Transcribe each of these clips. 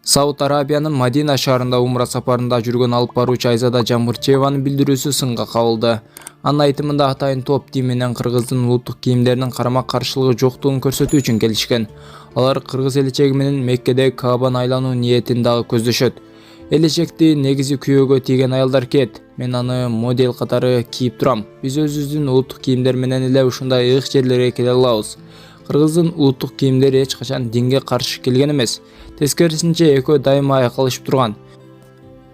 Сауд Арабиянын Мадина шаарында умра сапарында жүргөн алып баруучу Айзада Жамбырчиеванын билдирүүсү сынга кабылды. Анын айтымында атайын топ дин менен кыргыздын улуттук кийимдеринин карама каршылыгы жоктугун көрсөтүү үчүн келишкен. Алар кыргыз элечеги менен Меккеде Каабаны айлануу ниетин дагы көздөшөт. Элечекти негизи күйөөгө тийген аялдар кет. Мен аны модель катары кийип турам. Биз өзүбүздүн улуттук кийимдер менен эле ушундай ыйык жерлерге келе алабыз. Кыргыздын улуттук кийимдери эч качан динге каршы келген эмес. Тескерисинче экөө дайыма айкалышып турган.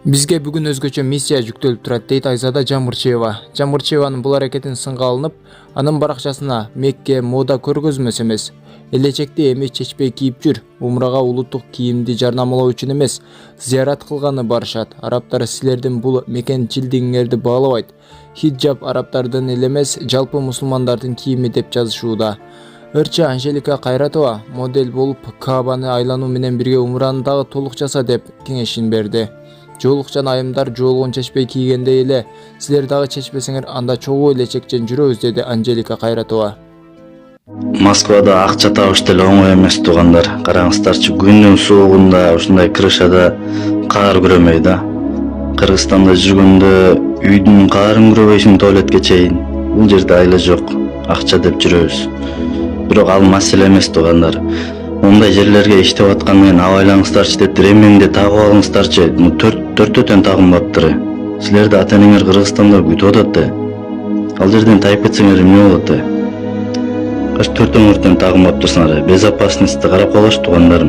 Бизге бүгүн өзгөчө миссия жүктөлүп турат, дейт Айзада Жамбырчиева. Жамбырчиеванын бул аракетин сынга алынып, анын баракчасына Мекке мода көргөзмөсү эмес, элечекти эми чечпей кийип жүр, умрага улуттук кийимди жарнамалоо үчүн эмес, зыярат кылганы барышат. Арабтар силердин бул мекенчилдигиңерди баалабайт. Хиджаб арабтардын эле эмес, жалпы мусулмандардын кийими деп жазышууда. Ырчы Анжелика Кайратова модель болуп Каабаны айлануу менен бирге умраны дагы толук жаса деп кеңешин берди. Жоолукчан айымдар жоолугун чечпей кийгенде эле силер дагы чечпесеңер анда чогуу элечектен жүрөбүз, деди Анжелика Кайратова. Москвада акча табыш деле оңой эмес туугандар. Караңыздарчы, күндүн суугунда ушундай крышада каар көрөмөй да. Кыргызстанда жүргөндө үйдүн каарын көрбөйсүң туалетке чейин. Бул жерде айла жок, акча деп жүрөбүз. Бирок ал маселе эмес туугандар. Мындай жерлерге иштеп аткандан абайлаңыздарчы деп ремеңди тагып алыңыздарчы. Төртөтөн тагынбаптыр. Силерди ата-энеңер Кыргызстанда күтүп атат да. Ал жерден тайып кетсеңер эмне болот да? Каш төртөңөрдөн тагынбап турсаңар, безопасностьты карап калыш туугандарым.